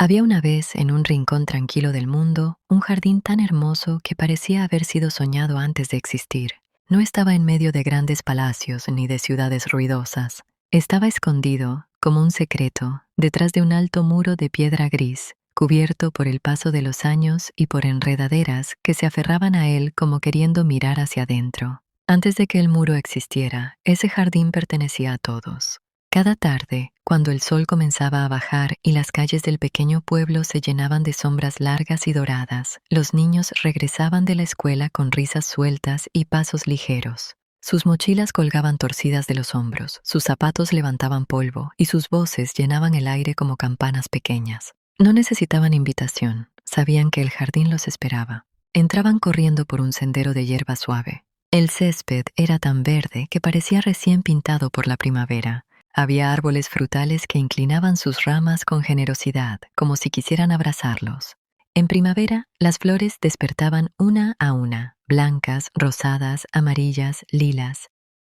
Había una vez, en un rincón tranquilo del mundo, un jardín tan hermoso que parecía haber sido soñado antes de existir. No estaba en medio de grandes palacios ni de ciudades ruidosas. Estaba escondido, como un secreto, detrás de un alto muro de piedra gris, cubierto por el paso de los años y por enredaderas que se aferraban a él como queriendo mirar hacia adentro. Antes de que el muro existiera, ese jardín pertenecía a todos. Cada tarde, cuando el sol comenzaba a bajar y las calles del pequeño pueblo se llenaban de sombras largas y doradas, los niños regresaban de la escuela con risas sueltas y pasos ligeros. Sus mochilas colgaban torcidas de los hombros, sus zapatos levantaban polvo y sus voces llenaban el aire como campanas pequeñas. No necesitaban invitación, sabían que el jardín los esperaba. Entraban corriendo por un sendero de hierba suave. El césped era tan verde que parecía recién pintado por la primavera. Había árboles frutales que inclinaban sus ramas con generosidad, como si quisieran abrazarlos. En primavera, las flores despertaban una a una, blancas, rosadas, amarillas, lilas.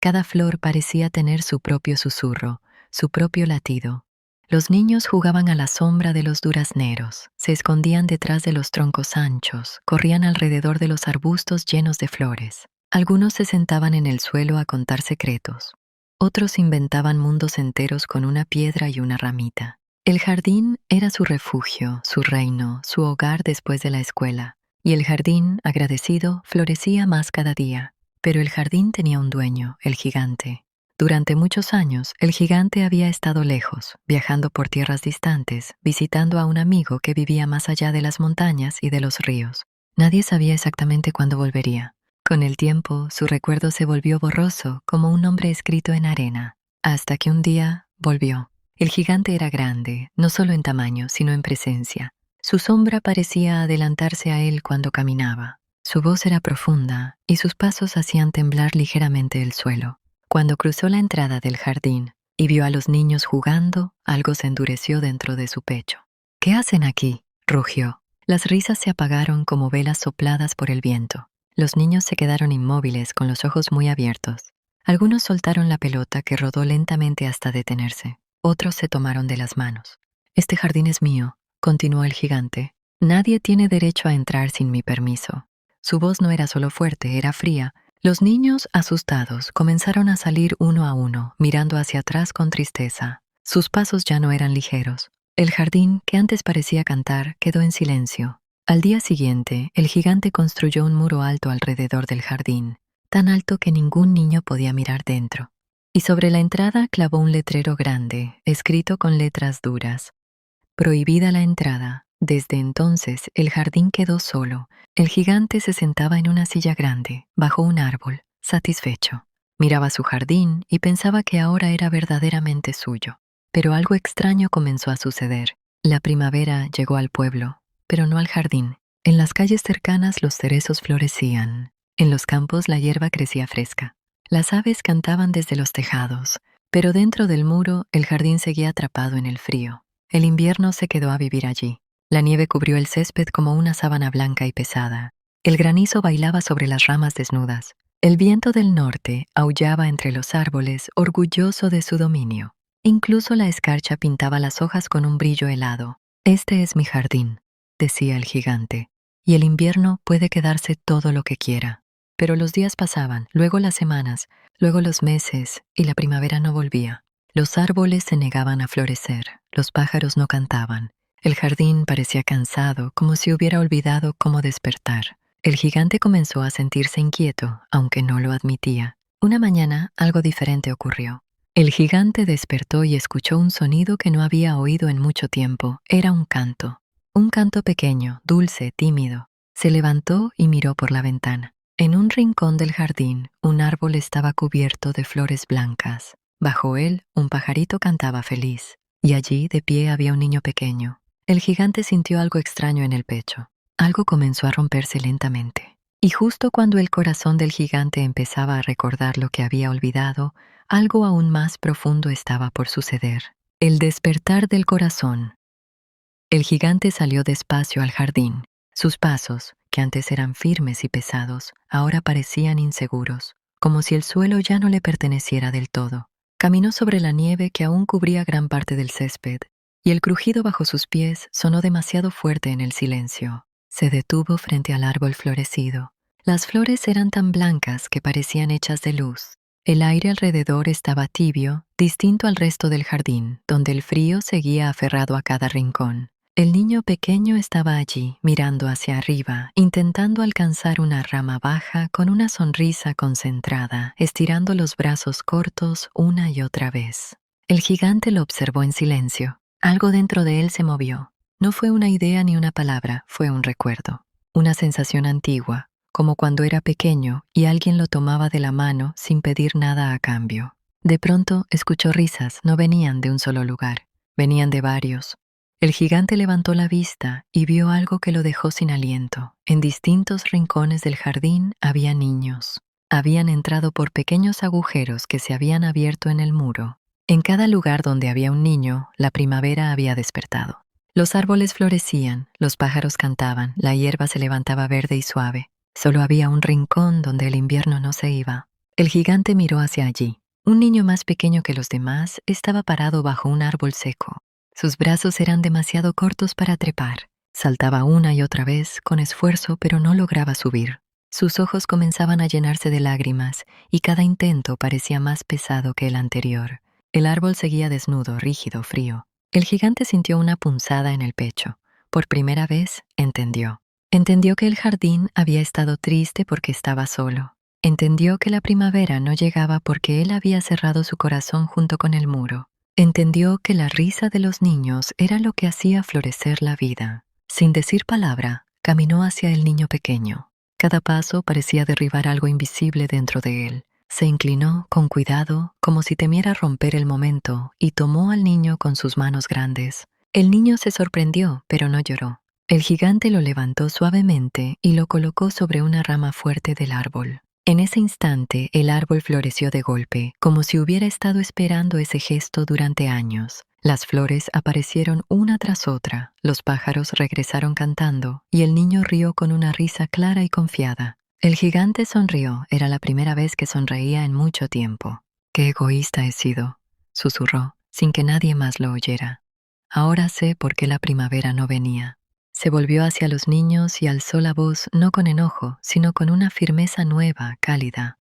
Cada flor parecía tener su propio susurro, su propio latido. Los niños jugaban a la sombra de los durazneros, se escondían detrás de los troncos anchos, corrían alrededor de los arbustos llenos de flores. Algunos se sentaban en el suelo a contar secretos. Otros inventaban mundos enteros con una piedra y una ramita. El jardín era su refugio, su reino, su hogar después de la escuela. Y el jardín, agradecido, florecía más cada día. Pero el jardín tenía un dueño, el gigante. Durante muchos años, el gigante había estado lejos, viajando por tierras distantes, visitando a un amigo que vivía más allá de las montañas y de los ríos. Nadie sabía exactamente cuándo volvería. Con el tiempo, su recuerdo se volvió borroso, como un nombre escrito en arena, hasta que un día volvió. El gigante era grande, no solo en tamaño, sino en presencia. Su sombra parecía adelantarse a él cuando caminaba. Su voz era profunda, y sus pasos hacían temblar ligeramente el suelo. Cuando cruzó la entrada del jardín y vio a los niños jugando, algo se endureció dentro de su pecho. «¿Qué hacen aquí?», rugió. Las risas se apagaron como velas sopladas por el viento. Los niños se quedaron inmóviles con los ojos muy abiertos. Algunos soltaron la pelota que rodó lentamente hasta detenerse. Otros se tomaron de las manos. «Este jardín es mío», continuó el gigante. «Nadie tiene derecho a entrar sin mi permiso». Su voz no era solo fuerte, era fría. Los niños, asustados, comenzaron a salir uno a uno, mirando hacia atrás con tristeza. Sus pasos ya no eran ligeros. El jardín, que antes parecía cantar, quedó en silencio. Al día siguiente, el gigante construyó un muro alto alrededor del jardín, tan alto que ningún niño podía mirar dentro. Y sobre la entrada clavó un letrero grande, escrito con letras duras: «Prohibida la entrada». Desde entonces, el jardín quedó solo. El gigante se sentaba en una silla grande, bajo un árbol, satisfecho. Miraba su jardín y pensaba que ahora era verdaderamente suyo. Pero algo extraño comenzó a suceder. La primavera llegó al pueblo, pero no al jardín. En las calles cercanas los cerezos florecían. En los campos la hierba crecía fresca. Las aves cantaban desde los tejados, pero dentro del muro el jardín seguía atrapado en el frío. El invierno se quedó a vivir allí. La nieve cubrió el césped como una sábana blanca y pesada. El granizo bailaba sobre las ramas desnudas. El viento del norte aullaba entre los árboles, orgulloso de su dominio. Incluso la escarcha pintaba las hojas con un brillo helado. «Este es mi jardín», decía el gigante, «y el invierno puede quedarse todo lo que quiera». Pero los días pasaban, luego las semanas, luego los meses, y la primavera no volvía. Los árboles se negaban a florecer, los pájaros no cantaban. El jardín parecía cansado, como si hubiera olvidado cómo despertar. El gigante comenzó a sentirse inquieto, aunque no lo admitía. Una mañana, algo diferente ocurrió. El gigante despertó y escuchó un sonido que no había oído en mucho tiempo. Era un canto pequeño, dulce, tímido. Se levantó y miró por la ventana. En un rincón del jardín, un árbol estaba cubierto de flores blancas. Bajo él, un pajarito cantaba feliz. Y allí, de pie, había un niño pequeño. El gigante sintió algo extraño en el pecho. Algo comenzó a romperse lentamente. Y justo cuando el corazón del gigante empezaba a recordar lo que había olvidado, algo aún más profundo estaba por suceder. El despertar del corazón. El gigante salió despacio al jardín. Sus pasos, que antes eran firmes y pesados, ahora parecían inseguros, como si el suelo ya no le perteneciera del todo. Caminó sobre la nieve que aún cubría gran parte del césped, y el crujido bajo sus pies sonó demasiado fuerte en el silencio. Se detuvo frente al árbol florecido. Las flores eran tan blancas que parecían hechas de luz. El aire alrededor estaba tibio, distinto al resto del jardín, donde el frío seguía aferrado a cada rincón. El niño pequeño estaba allí, mirando hacia arriba, intentando alcanzar una rama baja con una sonrisa concentrada, estirando los brazos cortos una y otra vez. El gigante lo observó en silencio. Algo dentro de él se movió. No fue una idea ni una palabra, fue un recuerdo. Una sensación antigua, como cuando era pequeño y alguien lo tomaba de la mano sin pedir nada a cambio. De pronto escuchó risas, no venían de un solo lugar, venían de varios. El gigante levantó la vista y vio algo que lo dejó sin aliento. En distintos rincones del jardín había niños. Habían entrado por pequeños agujeros que se habían abierto en el muro. En cada lugar donde había un niño, la primavera había despertado. Los árboles florecían, los pájaros cantaban, la hierba se levantaba verde y suave. Solo había un rincón donde el invierno no se iba. El gigante miró hacia allí. Un niño más pequeño que los demás estaba parado bajo un árbol seco. Sus brazos eran demasiado cortos para trepar. Saltaba una y otra vez, con esfuerzo, pero no lograba subir. Sus ojos comenzaban a llenarse de lágrimas, y cada intento parecía más pesado que el anterior. El árbol seguía desnudo, rígido, frío. El gigante sintió una punzada en el pecho. Por primera vez, entendió. Entendió que el jardín había estado triste porque estaba solo. Entendió que la primavera no llegaba porque él había cerrado su corazón junto con el muro. Entendió que la risa de los niños era lo que hacía florecer la vida. Sin decir palabra, caminó hacia el niño pequeño. Cada paso parecía derribar algo invisible dentro de él. Se inclinó con cuidado, como si temiera romper el momento, y tomó al niño con sus manos grandes. El niño se sorprendió, pero no lloró. El gigante lo levantó suavemente y lo colocó sobre una rama fuerte del árbol. En ese instante, el árbol floreció de golpe, como si hubiera estado esperando ese gesto durante años. Las flores aparecieron una tras otra, los pájaros regresaron cantando, y el niño rió con una risa clara y confiada. El gigante sonrió, era la primera vez que sonreía en mucho tiempo. «Qué egoísta he sido», susurró, sin que nadie más lo oyera. «Ahora sé por qué la primavera no venía». Se volvió hacia los niños y alzó la voz no con enojo, sino con una firmeza nueva, cálida.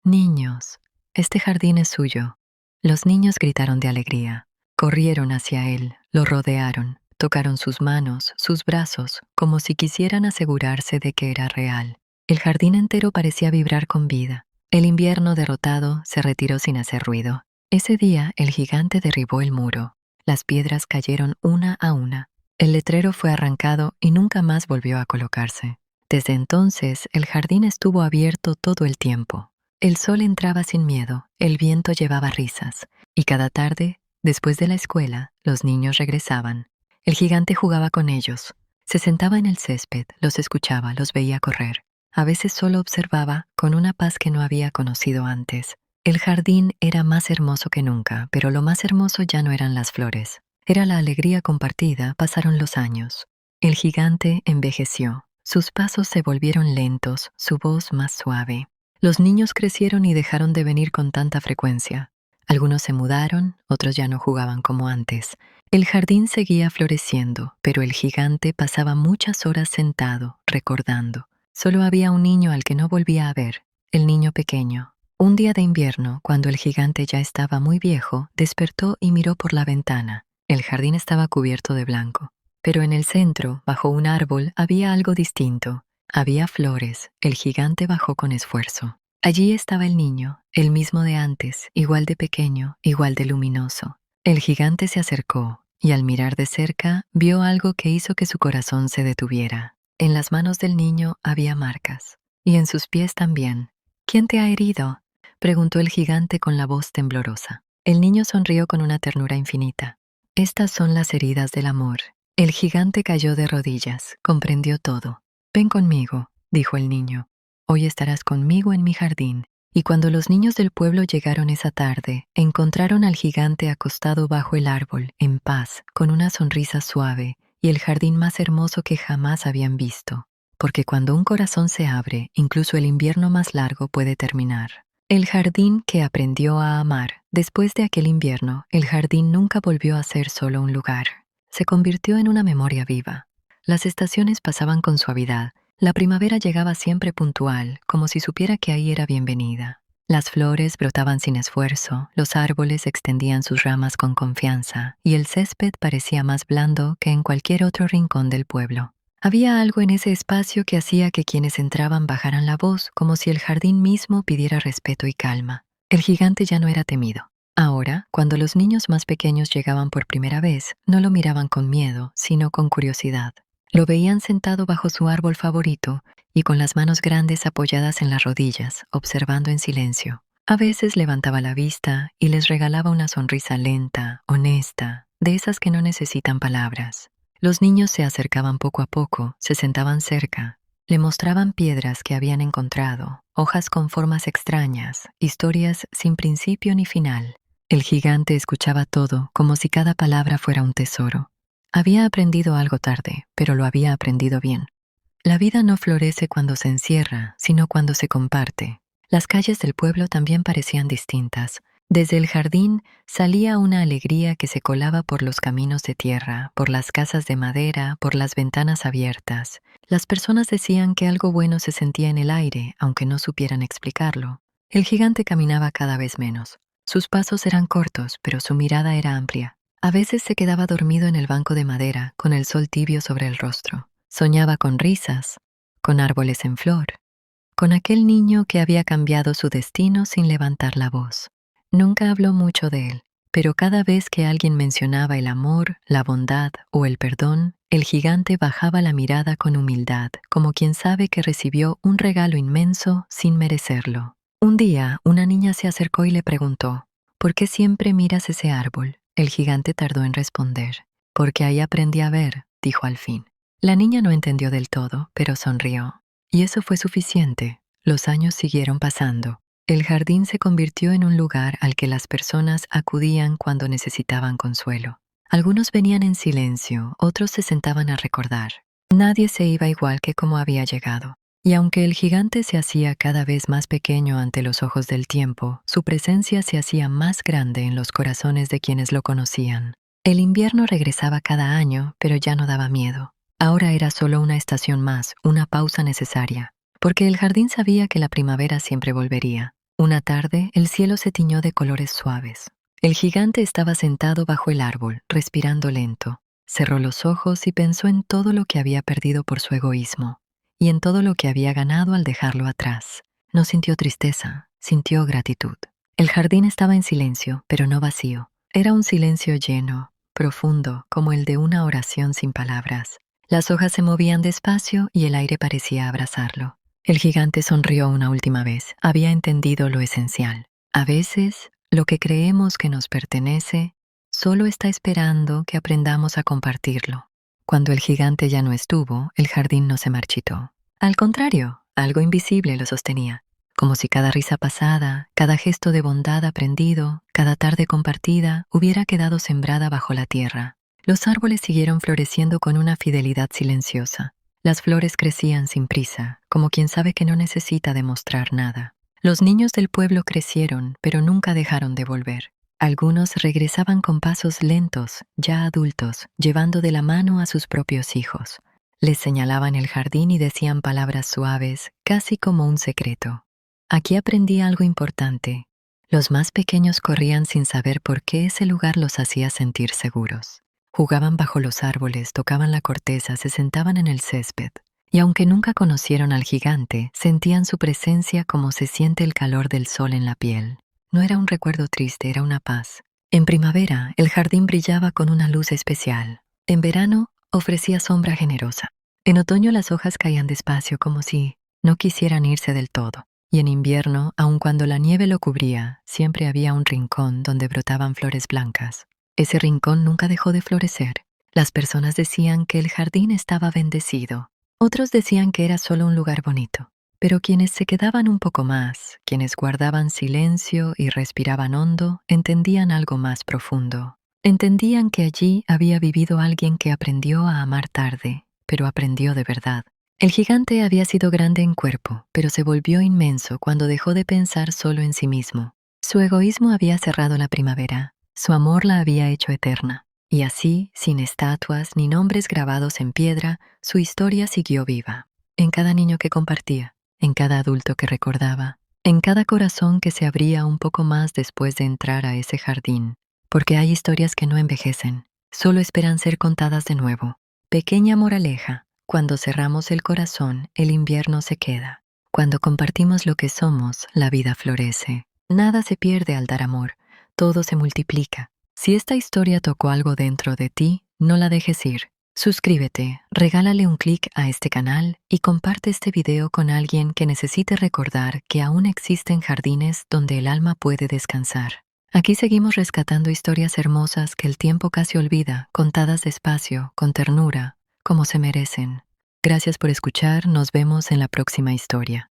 «Niños, este jardín es suyo». Los niños gritaron de alegría. Corrieron hacia él, lo rodearon, tocaron sus manos, sus brazos, como si quisieran asegurarse de que era real. El jardín entero parecía vibrar con vida. El invierno derrotado se retiró sin hacer ruido. Ese día el gigante derribó el muro. Las piedras cayeron una a una. El letrero fue arrancado y nunca más volvió a colocarse. Desde entonces, el jardín estuvo abierto todo el tiempo. El sol entraba sin miedo, el viento llevaba risas, y cada tarde, después de la escuela, los niños regresaban. El gigante jugaba con ellos. Se sentaba en el césped, los escuchaba, los veía correr. A veces solo observaba, con una paz que no había conocido antes. El jardín era más hermoso que nunca, pero lo más hermoso ya no eran las flores. Era la alegría compartida. Pasaron los años. El gigante envejeció. Sus pasos se volvieron lentos, su voz más suave. Los niños crecieron y dejaron de venir con tanta frecuencia. Algunos se mudaron, otros ya no jugaban como antes. El jardín seguía floreciendo, pero el gigante pasaba muchas horas sentado, recordando. Solo había un niño al que no volvía a ver, el niño pequeño. Un día de invierno, cuando el gigante ya estaba muy viejo, despertó y miró por la ventana. El jardín estaba cubierto de blanco. Pero en el centro, bajo un árbol, había algo distinto. Había flores. El gigante bajó con esfuerzo. Allí estaba el niño, el mismo de antes, igual de pequeño, igual de luminoso. El gigante se acercó, y al mirar de cerca, vio algo que hizo que su corazón se detuviera. En las manos del niño había marcas, y en sus pies también. «¿Quién te ha herido?», preguntó el gigante con la voz temblorosa. El niño sonrió con una ternura infinita. «Estas son las heridas del amor». El gigante cayó de rodillas, comprendió todo. «Ven conmigo», dijo el niño. «Hoy estarás conmigo en mi jardín». Y cuando los niños del pueblo llegaron esa tarde, encontraron al gigante acostado bajo el árbol, en paz, con una sonrisa suave, y el jardín más hermoso que jamás habían visto. Porque cuando un corazón se abre, incluso el invierno más largo puede terminar. El jardín que aprendió a amar, Después de aquel invierno, el jardín nunca volvió a ser solo un lugar. Se convirtió en una memoria viva. Las estaciones pasaban con suavidad. La primavera llegaba siempre puntual, como si supiera que ahí era bienvenida. Las flores brotaban sin esfuerzo, los árboles extendían sus ramas con confianza, y el césped parecía más blando que en cualquier otro rincón del pueblo. Había algo en ese espacio que hacía que quienes entraban bajaran la voz, como si el jardín mismo pidiera respeto y calma. El gigante ya no era temido. Ahora, cuando los niños más pequeños llegaban por primera vez, no lo miraban con miedo, sino con curiosidad. Lo veían sentado bajo su árbol favorito y con las manos grandes apoyadas en las rodillas, observando en silencio. A veces levantaba la vista y les regalaba una sonrisa lenta, honesta, de esas que no necesitan palabras. Los niños se acercaban poco a poco, se sentaban cerca, le mostraban piedras que habían encontrado, hojas con formas extrañas, historias sin principio ni final. El gigante escuchaba todo como si cada palabra fuera un tesoro. Había aprendido algo tarde, pero lo había aprendido bien. La vida no florece cuando se encierra, sino cuando se comparte. Las calles del pueblo también parecían distintas. Desde el jardín salía una alegría que se colaba por los caminos de tierra, por las casas de madera, por las ventanas abiertas. Las personas decían que algo bueno se sentía en el aire, aunque no supieran explicarlo. El gigante caminaba cada vez menos. Sus pasos eran cortos, pero su mirada era amplia. A veces se quedaba dormido en el banco de madera, con el sol tibio sobre el rostro. Soñaba con risas, con árboles en flor, con aquel niño que había cambiado su destino sin levantar la voz. Nunca habló mucho de él, pero cada vez que alguien mencionaba el amor, la bondad o el perdón, el gigante bajaba la mirada con humildad, como quien sabe que recibió un regalo inmenso sin merecerlo. Un día, una niña se acercó y le preguntó, ¿por qué siempre miras ese árbol? El gigante tardó en responder. Porque ahí aprendí a ver, dijo al fin. La niña no entendió del todo, pero sonrió. Y eso fue suficiente. Los años siguieron pasando. El jardín se convirtió en un lugar al que las personas acudían cuando necesitaban consuelo. Algunos venían en silencio, otros se sentaban a recordar. Nadie se iba igual que como había llegado. Y aunque el gigante se hacía cada vez más pequeño ante los ojos del tiempo, su presencia se hacía más grande en los corazones de quienes lo conocían. El invierno regresaba cada año, pero ya no daba miedo. Ahora era solo una estación más, una pausa necesaria, porque el jardín sabía que la primavera siempre volvería. Una tarde, el cielo se tiñó de colores suaves. El gigante estaba sentado bajo el árbol, respirando lento. Cerró los ojos y pensó en todo lo que había perdido por su egoísmo, y en todo lo que había ganado al dejarlo atrás. No sintió tristeza, sintió gratitud. El jardín estaba en silencio, pero no vacío. Era un silencio lleno, profundo, como el de una oración sin palabras. Las hojas se movían despacio y el aire parecía abrazarlo. El gigante sonrió una última vez. Había entendido lo esencial. A veces, lo que creemos que nos pertenece solo está esperando que aprendamos a compartirlo. Cuando el gigante ya no estuvo, el jardín no se marchitó. Al contrario, algo invisible lo sostenía, como si cada risa pasada, cada gesto de bondad aprendido, cada tarde compartida, hubiera quedado sembrada bajo la tierra. Los árboles siguieron floreciendo con una fidelidad silenciosa. Las flores crecían sin prisa, como quien sabe que no necesita demostrar nada. Los niños del pueblo crecieron, pero nunca dejaron de volver. Algunos regresaban con pasos lentos, ya adultos, llevando de la mano a sus propios hijos. Les señalaban el jardín y decían palabras suaves, casi como un secreto. Aquí aprendí algo importante. Los más pequeños corrían sin saber por qué ese lugar los hacía sentir seguros. Jugaban bajo los árboles, tocaban la corteza, se sentaban en el césped. Y aunque nunca conocieron al gigante, sentían su presencia como se siente el calor del sol en la piel. No era un recuerdo triste, era una paz. En primavera, el jardín brillaba con una luz especial. En verano, ofrecía sombra generosa. En otoño las hojas caían despacio como si no quisieran irse del todo. Y en invierno, aun cuando la nieve lo cubría, siempre había un rincón donde brotaban flores blancas. Ese rincón nunca dejó de florecer. Las personas decían que el jardín estaba bendecido. Otros decían que era solo un lugar bonito. Pero quienes se quedaban un poco más, quienes guardaban silencio y respiraban hondo, entendían algo más profundo. Entendían que allí había vivido alguien que aprendió a amar tarde, pero aprendió de verdad. El gigante había sido grande en cuerpo, pero se volvió inmenso cuando dejó de pensar solo en sí mismo. Su egoísmo había cerrado la primavera, su amor la había hecho eterna. Y así, sin estatuas ni nombres grabados en piedra, su historia siguió viva. En cada niño que compartía, en cada adulto que recordaba, en cada corazón que se abría un poco más después de entrar a ese jardín. Porque hay historias que no envejecen, solo esperan ser contadas de nuevo. Pequeña moraleja: cuando cerramos el corazón, el invierno se queda. Cuando compartimos lo que somos, la vida florece. Nada se pierde al dar amor, todo se multiplica. Si esta historia tocó algo dentro de ti, no la dejes ir. Suscríbete, regálale un clic a este canal y comparte este video con alguien que necesite recordar que aún existen jardines donde el alma puede descansar. Aquí seguimos rescatando historias hermosas que el tiempo casi olvida, contadas despacio, con ternura, como se merecen. Gracias por escuchar, nos vemos en la próxima historia.